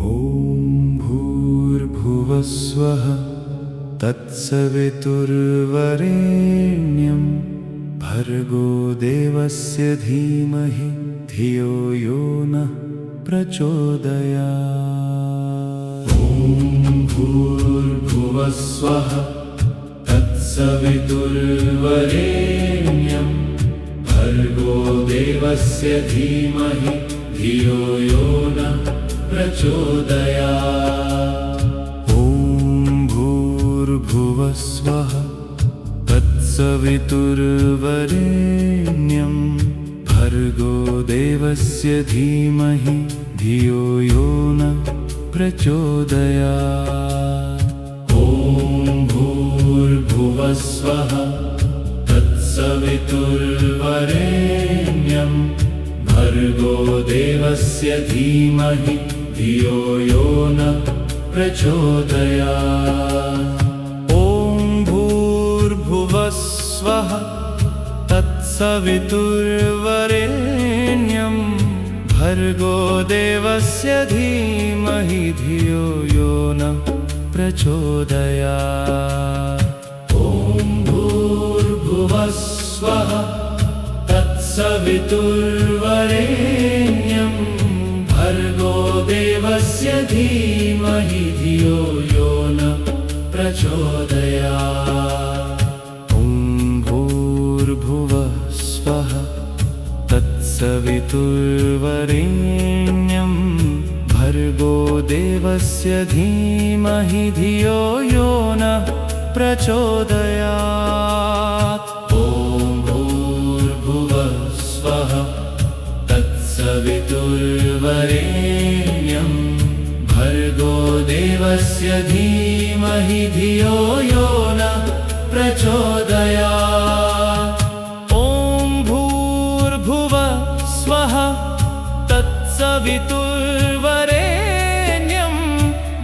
ॐ भूर्भुवः स्वः तत्सवितुर्वरेण्यं भर्गो देवस्य धीमहि धियो यो नः प्रचोदयात्। ॐ भूर्भुवः स्वः तत्सवितुर्वरेण्यं भर्गो देवस्य धीमहि धियो यो नः प्रचोदयात्। ॐ भूर्भुवः स्वः तत्सवितुर्वरेण्यं भर्गो देवस्य धीमहि धियो यो नः प्रचोदयात्। ॐ भूर्भुवः स्वः तत्सवितुर्वरेण्यं भर्गो देवस्य धीमहि धियो यो नः प्रचोदयात्। ॐ भूर्भुवः स्वः तत्सवितुर्वरेण्यं भर्गो देवस्य धीमहि धियो यो नः प्रचोदयात्। ॐ भूर्भुवः स्वः तत्सवितुर्वरेण्यं भर्गो देवस्य धीमहि धियो यो नः प्रचोदयात्। ॐ भूर्भुवः स्वः तत्सवितुर्वरेण्यं भर्गो देवस्य धीमहि धियो यो नः प्रचोदयात्। ॐ भूर्भुवः स्वः तत्सवितुर्वरेण्यं भर्गो देवस्य धीमहि धियो यो नः प्रचोदयात्। ॐ भूर्भुवः स्वः तत्सवितुर्वरेण्यं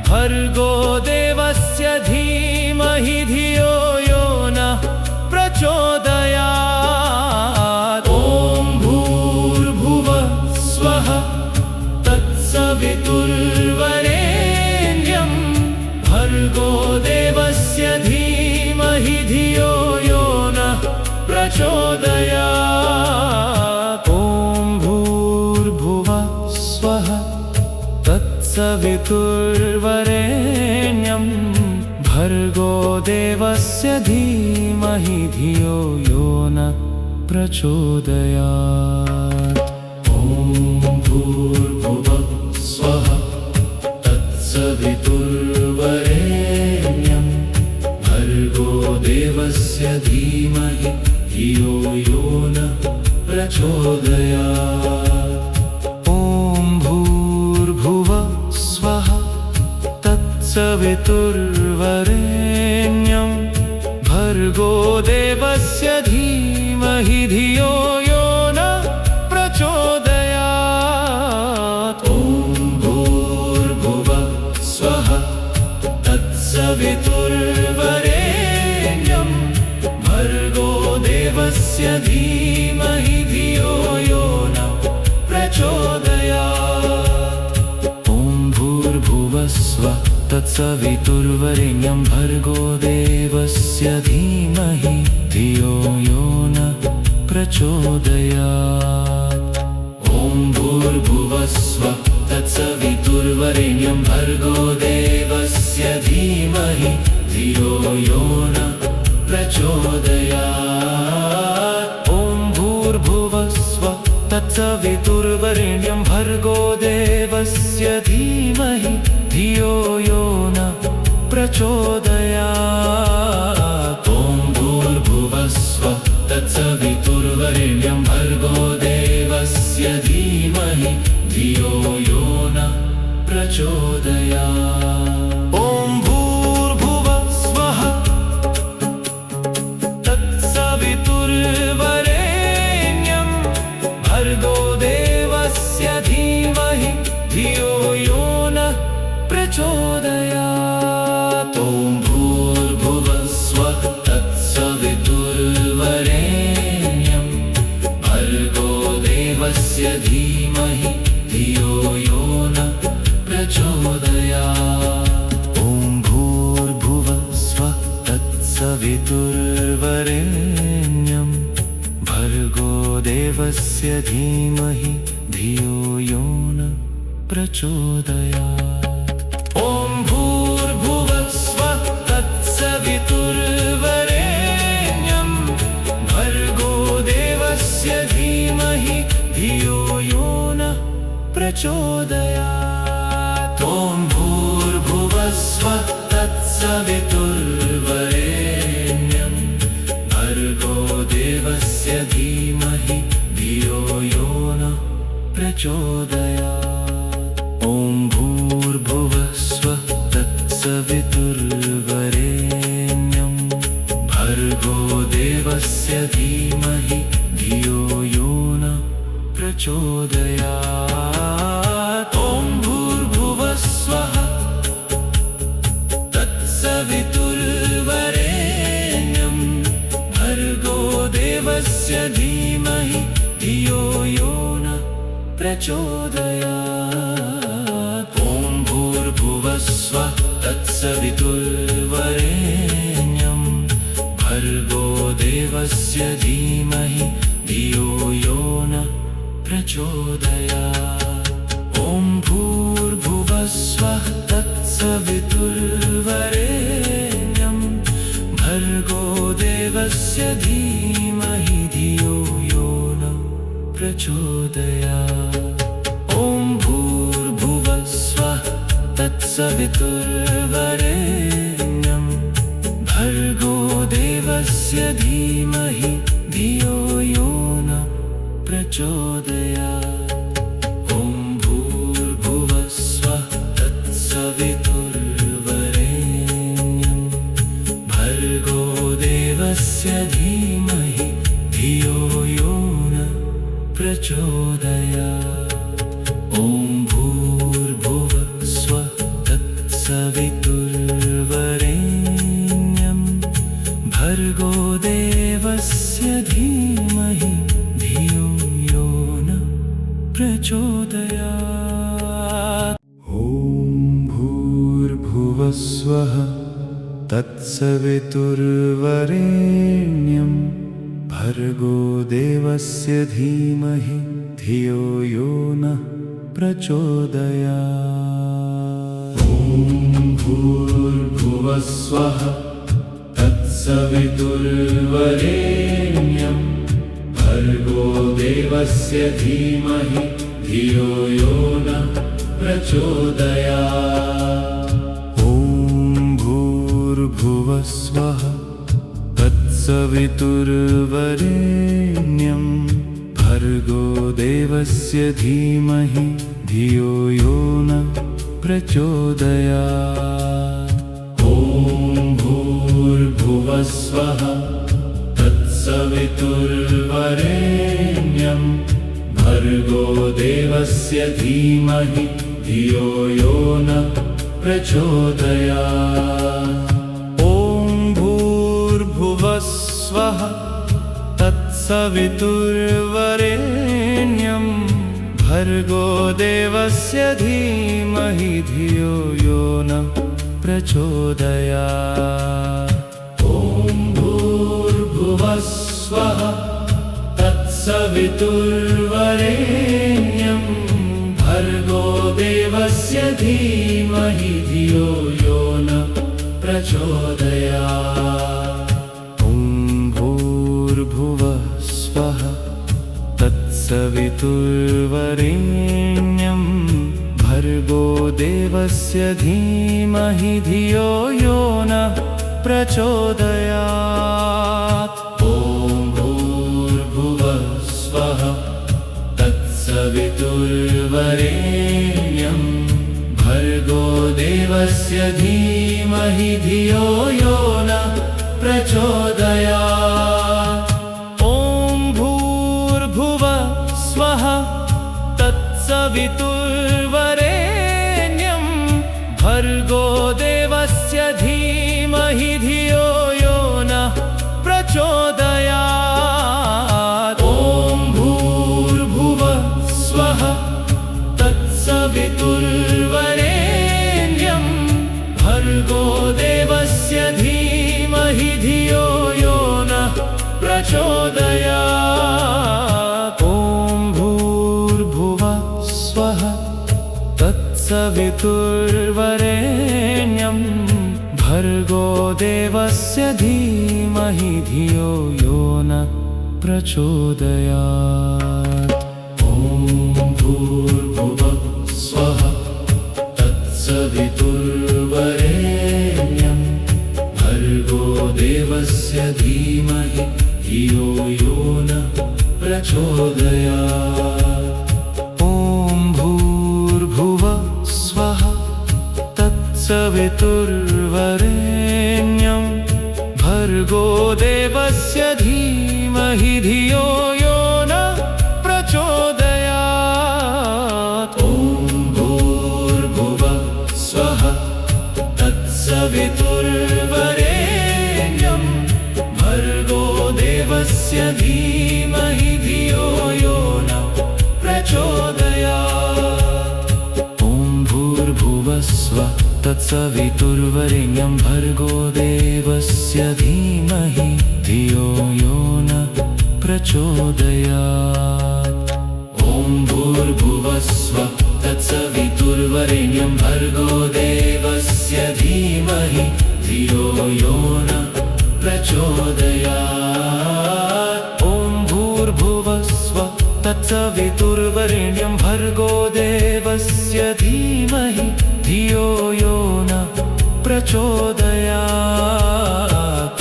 भर्गो देवस्य धीमहि धियो यो नः प्रचोदयात्। ॐ भूर्भुवः स्वः तत्सवितुर्वरेण्यं भर्गो देवस्य धीमहि धियो यो नः प्रचोदयात्। ॐ भूर्भुवः स्वः तत्सवितुर्वरेण्यं भर्गो देवस्य धीमहि धियो यो नः प्रचोदयात्। ॐ भूर्भुवः स्वः तत्सवितुर्वरेण्यं भर्गो देवस्य धीमहि धियो यो नः प्रचोदयात्। ॐ भूर्भुवः स्वः तत्सवितुर्वरेण्यं भर्गो देवस्य धीमहि धियो यो नः प्रचोदयात्। ॐ भूर्भुवः स्वः तत्सवितुर्वरेण्यं भर्गो देवस्य धीमहि धियो यो नः प्रचोदयात्। ॐ भूर्भुवः स्वः तत्सवितुर्वरेण्यं भर्गो देवस्य धीमहि धियो यो नः प्रचोदयात्। ॐ भूर्भुवः स्वः तत्सवितुर्वरेण्यं भर्गो देवस्य धीमहि धियो यो नः प्रचोदयात्। ॐ भूर्भुवः स्वः तत्सवितुर्वरेण्यं भर्गो देवस्य धीमहि धियो यो नः प्रचोदयात्। ॐ भूर्भुवः स्वः तत्सवितुर्वरेण्यं भर्गो देवस्य धीमहि धियो यो नः प्रचोदयात्। ॐ भूर्भुवः स्वः तत्सवितुर्वरेण्यं भर्गो देवस्य धीमहि धियो यो नः प्रचोदयात्। ॐ भूर्भुवः स्वः तत्सवितुर्वरेण्यं भर्गो देवस्य धीमहि धियो यो नः प्रचोदयात्। ॐ भूर्भुवः स्वः तत्सवितुर्वरेण्यं भर्गो देवस्य धीमहि धियो यो न प्रचोदयात्। ॐ भूर्भुवः स्वः तत्सवितुर्वरेण्यं भर्गो देवस्य धीमहि धियो यो न प्रचोदयात्। ॐ भूर्भुवः स्वः तत्सवितुर्वरेण्यं भर्गो देवस्य धीमहि धियो यो न प्रचोदयात्। ॐ भूर्भुवः स्वः तत्सवितुर्वरेण्यं भर्गो देवस्य धीमहि धियो यो न प्रचोदयात्। ॐ भूर्भुवः स्वः तत्सवितुर्वरेण्यं भर्गो देवस्य धीमहि धियो यो न प्रचोदयात्। ॐ भूर्भुवः स्वः तत्सवितुर्वरेण्यं भर्गो देवस्य धीमहि धियो यो न प्रचोदयात्। ॐ भूर्भुवः स्वः तत्सवितुर्वरेण्यं भर्गो देवस्य धीमहि धियो यो न प्रचोदयात्। ॐ भूर्भुवः स्वः तत्सवितुर्वरेण्यं भर्गो देवस्य धीमहि धियो यो न प्रचोदयात्। ॐ भूर्भुवः स्वः तत्सवितुर्वरेण्यं भर्गो देवस्य धीमहि धियो यो न प्रचोदयात्। ॐ भूर्भुवः स्वः तत्सवितुर्वरेण्यं भर्गो देवस्य धीमहि धियो यो न प्रचोदयात्। ॐ भूर्भुवः स्वः तत्सवितुर्वरेण्यं भर्गो देवस्य धीमहि धियो यो न प्रचोदयात्। ॐ भूर्भुवः स्वः तत्सवितुर्वरेण्यं भर्गो देवस्य धीमहि धियो यो न प्रचोदयात्। ॐ भूर्भुवः स्वः तत्सवितुर्वरेण्यं भर्गो देवस्य धीमहि धियो यो न प्रचोदयात्। ॐ भूर्भुवः स्वः तत्सवितुर्वरेण्यं भर्गो देवस्य धीमहि धियो यो न प्रचोदयात्। ॐ भूर्भुवः स्वः तत्सवितुर्वरेण्यं भर्गो देवस्य धीमहि धियो यो न प्रचोदयात्। ॐ भूर्भुवः स्वः तत्सवितुर्वरेण्यं भर्गो देवस्य धीमहि धियो यो न प्रचोदयात्। ॐ भूर्भुवः स्वः तत्सवितुर्वरेण्यं भर्गो देवस्य धीमहि धियो यो न प्रचोदयात्। ॐ भूर्भुवः स्वः तत्सवितुर्वरेण्यं भर्गो देवस्य धीमहि धियो यो न प्रचोदयात्। ॐ भूर्भुवः स्वः तत्सवितुर्वरेण्यं भर्गो देवस्य धीमहि धियो यो न प्रचोदयात्। ॐ भूर्भुवः स्वः तत्सवितुर्वरेण्यं भर्गो देवस्य धीमहि धियो यो नः प्रचोदयात्। ॐ भूर्भुवः स्वः तत्सवितुर्वरेण्यं भर्गो देवस्य धीमहि धियो यो नः प्रचोदयात्। ॐ भूर्भुवः स्वः तत्सवितुर्वरेण्यं भर्गो देवस्य धीमहि धियो यो नः प्रचोदयात्। ॐ भूर्भुवः स्वः तत्सवितुर्वरेण्यं भर्गो देवस्य धीमहि धियो यो नः प्रचोदयात्। ॐ भूर्भुवः स्वः तत्सवितुर्वरेण्यं भर्गो देवस्य धीमहि धियो यो नः प्रचोदयात्। ॐ भूर्भुवः स्वः तत्सवितुर्वरेण्यं भर्गो देवस्य धीमहि धियो यो नः प्रचोदयात्। ॐ भूर्भुवः स्वः तत्सवितुर्वरेण्यं भर्गो देवस्य धीमहि धियो यो नः प्रचोदयात्। ॐ भूर्भुवः स्वः तत्सवितुर्वरेण्यं भर्गो देवस्य धीमहि धियो यो नः प्रचोदयात्।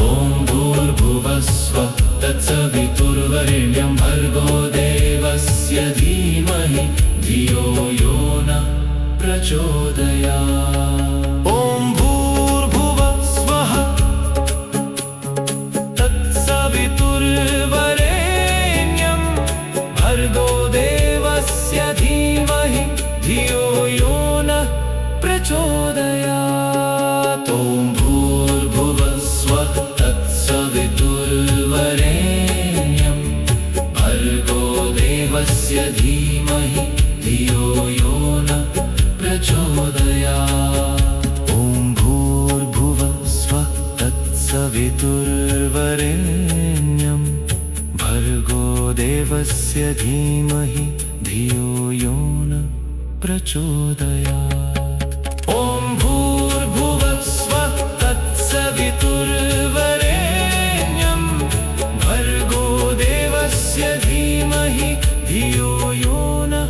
ॐ भूर्भुवः स्वः तत्सवितुर्वरेण्यं भर्गो देवस्य धीमहि धियो यो नः प्रचोदयात्। ॐ भूर्भुवः स्वः तत्सवितुर्वरेण्यं भर्गो देवस्य धीमहि धियो यो नः प्रचोदयात्। ॐ भूर्भुवः स्वः तत्सवितुर्वरेण्यं भर्गो देवस्य धीमहि धियो यो नः प्रचोदयात्। ॐ भूर्भुवः स्वः तत्सवितुर्वरेण्यं भर्गो देवस्य धीमहि धियो यो नः प्रचोदयात्। ॐ भूर्भुवः स्वः तत्सवितुर्वरेण्यं भर्गो देवस्य धीमहि धियो यो नः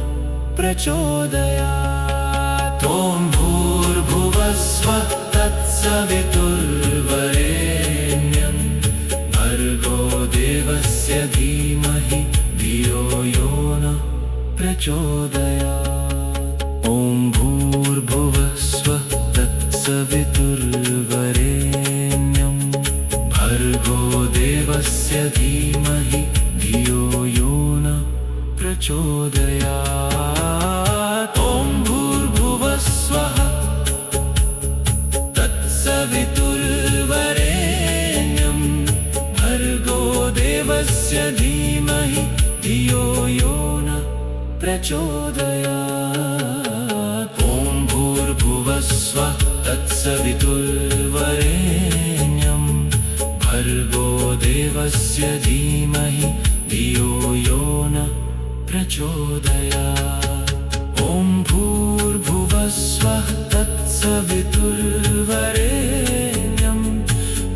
प्रचोदयात्। ॐ भूर्भुवः स्वः तत्सवितुर्वरेण्यं भर्गो देवस्य धीमहि धियो यो नः प्रचोदयात्। ॐ भूर्भुवः स्वः तत्सवितुर्वरेण्यं भर्गो देवस्य धीमहि धियो यो नः प्रचोदयात्। ॐ भूर्भुवः स्वः तत्सवितुर्वरेण्यं भर्गो देवस्य धीमहि धियो यो नः प्रचोदयात्। ॐ भूर्भुवः स्वः तत्सवितुर्वरेण्यं भर्गो देवस्य धीमहि धियो यो नः प्रचोदयात्। ॐ भूर्भुवः स्वः तत्सवितुर्वरेण्यं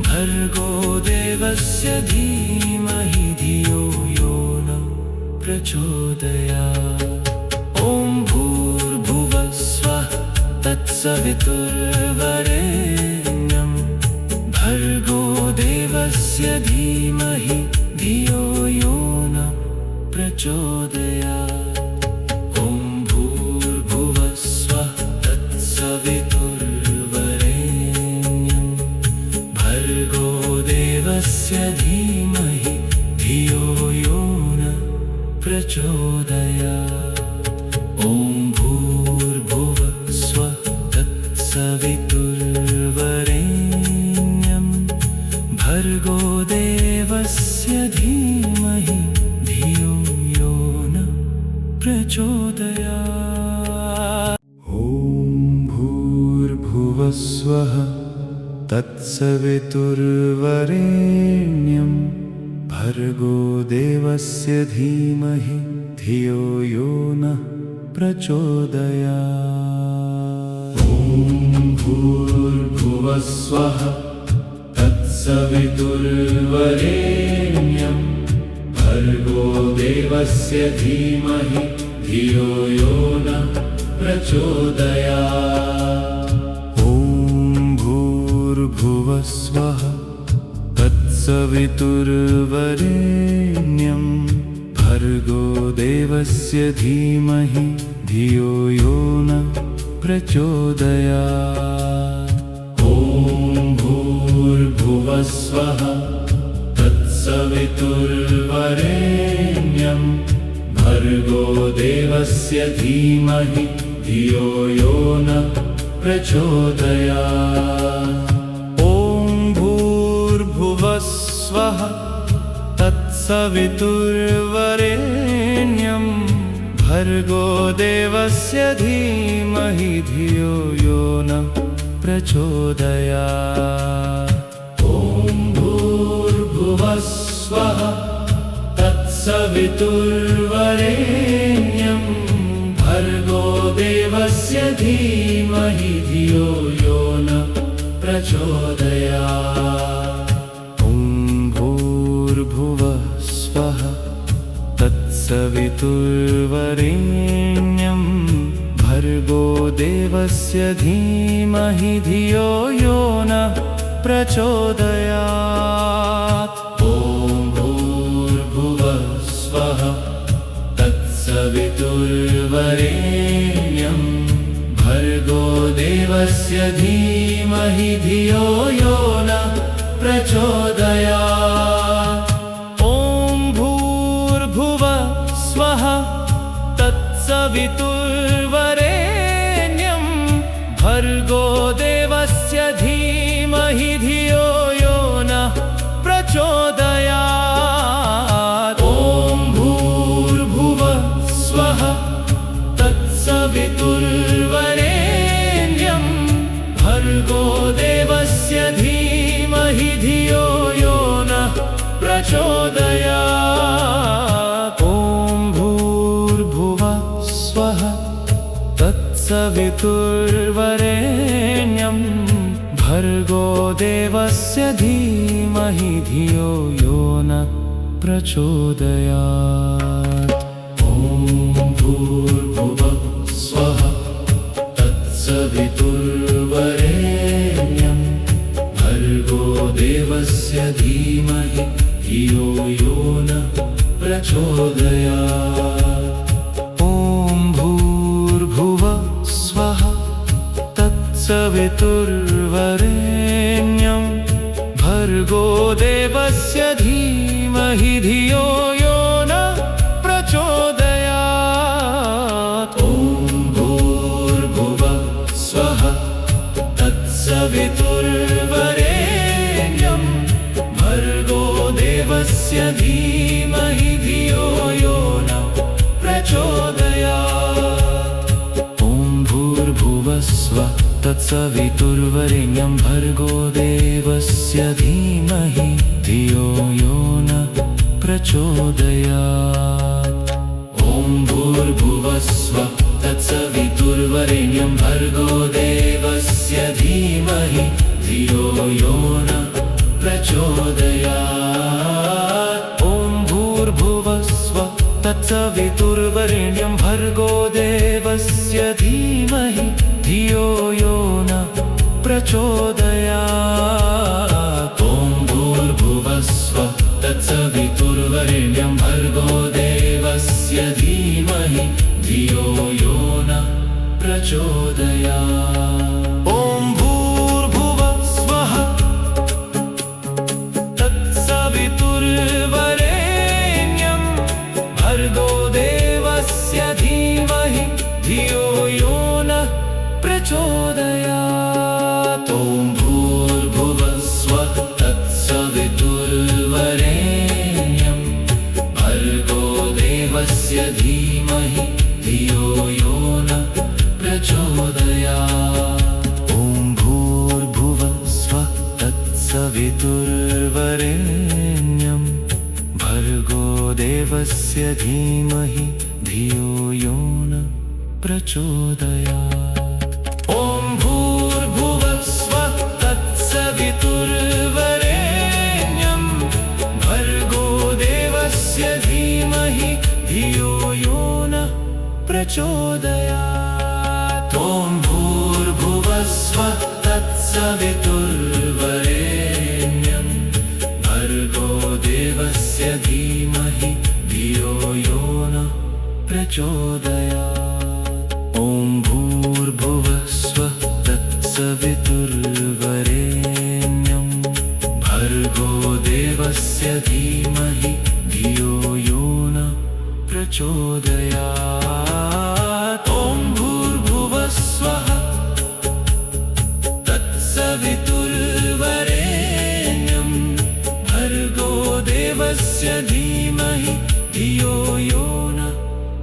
भर्गो देवस्य धीमहि धियो यो नः प्रचोदयात्। ॐ भूर्भुवः स्वः तत्सवितुर्वरेण्यं भर्गो देवस्य धीमहि धियो यो नः प्रचोदयात्। ॐ भूर्भुवः स्वः तत्सवितुर्वरेण्यं भर्गो देवस्य धीमहि धियो यो नः प्रचोदयात्। ॐ भूर्भुवः स्वः तत्सवितुर्वरेण्यं भूर्भुवस्वः तत्सवितुर्वरेण्यं भर्गो देवस्य धीमहि धियो यो नः प्रचोदयात्। ॐ भूर्भुवस्वः तत्सवितुर्वरेण्यं भर्गो देवस्य धीमहि धियो यो नः प्रचोदयात्। ॐ भूर्भुवस्वः तत्सवितुर्वरेण्यं भर्गो देवस्य धीमहि धियो यो नः प्रचोदयात्। ॐ भूर्भुवस्वः तत्सवितुर्वरेण्यं भर्गो देवस्य धीमहि धियो यो नः प्रचोदयात्। ॐ भूर्भुवस्वः तत्सवितुर्वरेण्यं भर्गो देवस्य धीमहि धियो यो नः प्रचोदयात्। ॐ भूर्भुवस्वः तत्सवितुर्वरेण्यं भर्गो देवस्य धीमहि धियो यो नः प्रचोदयात्। ॐ भूर्भुवस्वः तत्सवितुर्वरेण्यं भर्गो देवस्य धीमहि धियो यो नः प्रचोदयात्। ॐ भूर्भुवस्वः तत्सवितुर्वरेण्यं भर्गो देवस्य धीमहि धियो यो नः प्रचोदयात्। ॐ भूर्भुवस्वः तत्सवितुर्वरेण्यं भर्गो देवस्य धीमहि धियो यो नः प्रचोदयात्। ॐ भूर्भुवस्वः तत्सवितुर्वरेण्यं भर्गो देवस्य धीमहि धियो यो नः प्रचोदयात्। ॐ भूर्भुवस्वः तत्सवितुर्वरेण्यं भर्गो देवस्य धीमहि धियो यो नः प्रचोदयात्। ॐ भूर्भुवस्वः तत्सवितुर्वरेण्यं भर्गो देवस्य धीमहि धियो यो नः प्रचोदयात्। ॐ भूर्भुवस्वः तत्सवितुर्वरेण्यं भर्गो देवस्य धीमहि धियो यो नः प्रचोदयात्। ॐ भूर्भुवस्वः तत्सवितुर्वरेण्यं भर्गो देवस्य धीमहि धियो यो नः प्रचोदयात्। ॐ भूर्भुवस्वः तत्सवितुर्वरेण्यं भर्गो देवस्य धीमहि धियो यो नः प्रचोदयात्। ॐ भूर्भुवस्वः तत्सवितुर्वरेण्यं भर्गो देवस्य धीमहि धियो यो नः प्रचोदयात्। ॐ भूर्भुवस्वः तत्सवितुर्वरेण्यं भर्गो देवस्य धीमहि धियो यो नः प्रचोदयात्। ॐ भूर्भुवस्वः तत्सवितुर्वरेण्यं भर्गो देवस्य धीमहि धियो यो नः प्रचोदयात्। ॐ भूर्भुवस्वः तत्सवितुर्वरेण्यं भर्गो देवस्य धीमहि धियो यो नः प्रचोदयात्। ॐ भूर्भुवस्वः तत्सवितुर्वरेण्यं भर्गो देवस्य धीमहि धियो यो नः प्रचोदयात्। ॐ तत्सवितुर्वरेण्यं भर्गो देवस्य धीमहि धियो यो न प्रचोदयात्। ॐ भूर्भुवः स्वः तत्सवितुर्वरेण्यं भर्गो देवस्य धीमहि धियो यो न प्रचोदयात्। ॐ भूर्भुवः स्वः तत्सवितुर्वरेण्यं भर्गो देवस्य धीमहि धियो यो न प्रचोदयात्। ॐ भूर्भुवः स्वः तत्सवितुर्वरेण्यं भर्गो देवस्य धीमहि धियो यो न प्रचोदयात्। ॐ भूर्भुवः स्वः तत्सवितुर्वरेण्यं भर्गो देवस्य धीमहि धियो यो न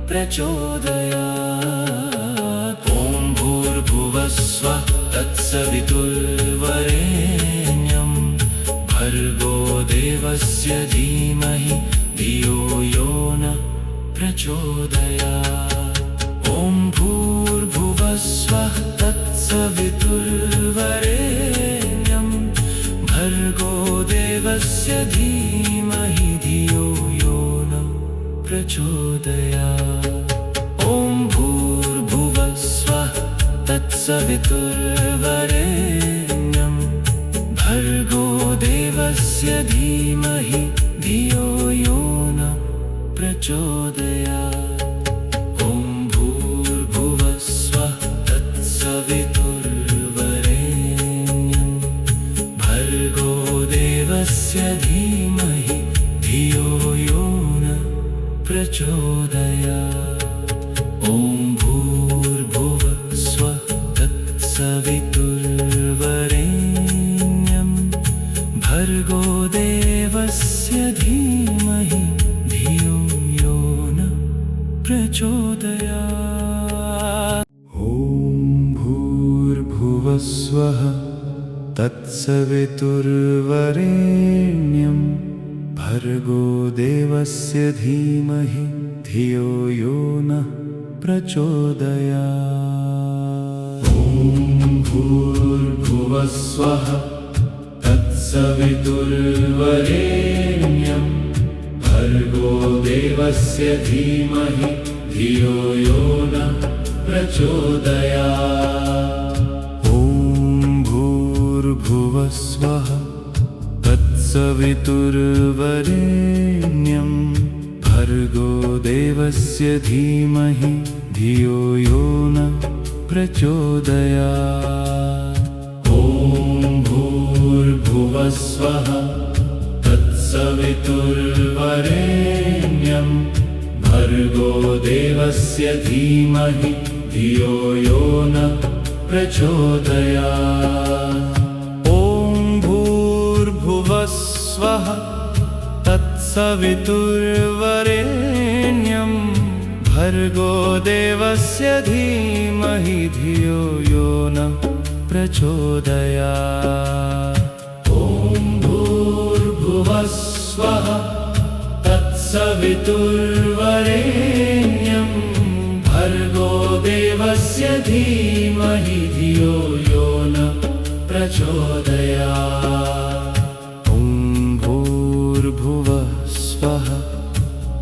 प्रचोदयात्। ॐ भूर्भुवः स्वः तत्सवितुर्वरेण्यं भर्गो देवस्य धीमहि धियो यो न प्रचोदयात्। ॐ भूर्भुवः स्वः तत्सवितुर्वरेण्यं भर्गो देवस्य धीमहि धियो यो न प्रचोदयात्। ॐ भूर्भुवः स्वः तत्सवितुर्वरेण्यं भर्गो देवस्य धीमहि धियो यो न प्रचोदयात्। ॐ भूर्भुवः स्वः तत्सवितुर्वरेण्यं भर्गो देवस्य धीमहि धियो यो न प्रचोदयात्। ॐ भूर्भुवः स्वः तत्सवितुर्वरेण्यं भर्गो देवस्य धीमहि धियो यो न प्रचोदयात्। ॐ भूर्भुवः स्वः तत्सवितुर्वरेण्यं भर्गो देवस्य धीमहि धियो यो न प्रचोदयात्। ॐ भूर्भुवः स्वः तत्सवितुर्वरेण्यं भर्गो देवस्य धीमहि धियो यो न प्रचोदयात्। ॐ भूर्भुवः स्वः तत्सवितुर्वरेण्यं भर्गो देवस्य धीमहि धियो यो न प्रचोदयात्। ॐ भूर्भुवः स्वः तत्सवितुर्वरेण्यं भर्गो देवस्य धीमहि धियो यो न प्रचोदयात्। ॐ भूर्भुवः स्वः तत्सवितुर्वरेण्यं भर्गो देवस्य धीमहि धियो यो न प्रचोदयात्। ॐ भूर्भुवः स्वः तत्सवितुर्वरेण्यं भर्गो देवस्य धीमहि धियो यो न प्रचोदयात्। ॐ भूर्भुवः स्वः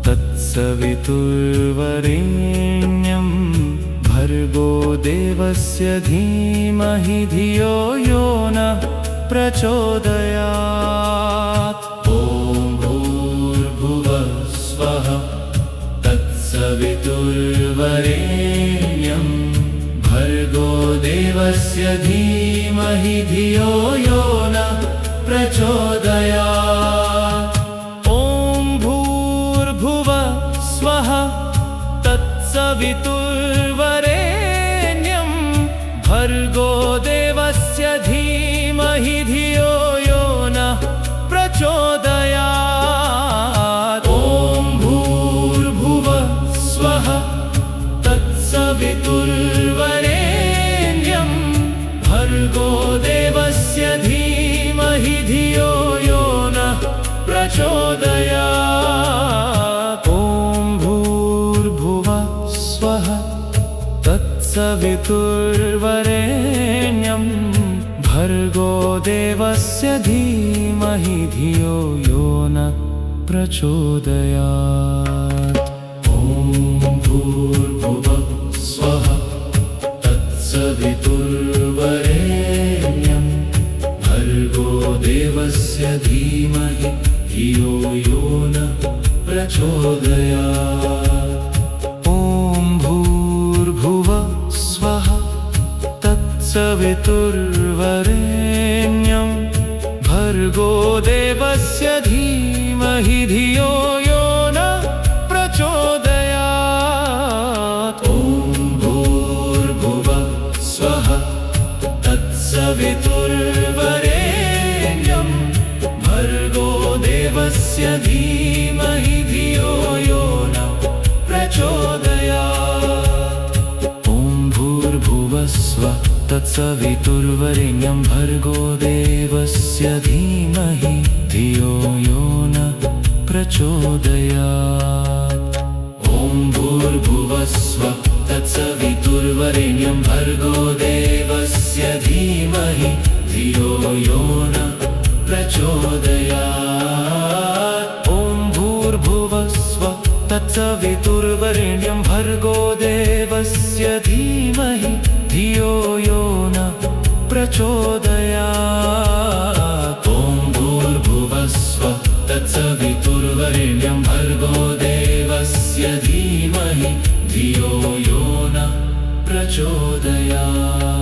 तत्सवितुर्वरेण्यं भर्गो देवस्य धीमहि धियो यो न प्रचोदयात्। ॐ भूर्भुवः स्वः तत्सवितुर्वरेण्यं भर्गो देवस्य धीमहि धियो यो न प्रचोदयात्। ॐ भूर्भुवः स्वः तत्सवितुर्वरेण्यं भर्गो देवस्य धीमहि धियो यो न प्रचोदयात्। ॐ भूर्भुवः स्वः तत्सवितुर्वरेण्यं भर्गो देवस्य धीमहि धियो तत्सवितुर्वरेण्यं भर्गो देवस्य धीमहि धियो यो न प्रचोदयात्। ॐ भूर्भुवः स्वः तत्सवितुर्वरेण्यं भर्गो देवस्य धीमहि धियो यो न प्रचोदयात्। ॐ भूर्भुवः स्वः तत्सवितुर्वरेण्यं भर्गो देवस्य धीमहि धियो यो न प्रचोदयात्। ॐ भूर्भुवः स्वः तत्सवितुर्वरेण्यं भर्गो देवस्य धीमहि धियो यो न प्रचोदयात्। ॐ भूर्भुवः स्वः तत्सवितुर्वरेण्यं भर्गो देवस्य धीमहि धियो यो न प्रचोदयात्। ॐ भूर्भुवः स्वः तत्सवितुर्वरेण्यं भर्गो देवस्य धीमहि धियो यो न प्रचोदयात्। ॐ भूर्भुवः स्वः तत्सवितुर्वरेण्यं भर्गो देवस्य धीमहि धियो यो न प्रचोदयात्। ॐ भूर्भुवः स्वः तत्सवितुर्वरेण्यं भर्गो देवस्य धीमहि धियो यो न प्रचोदयात्।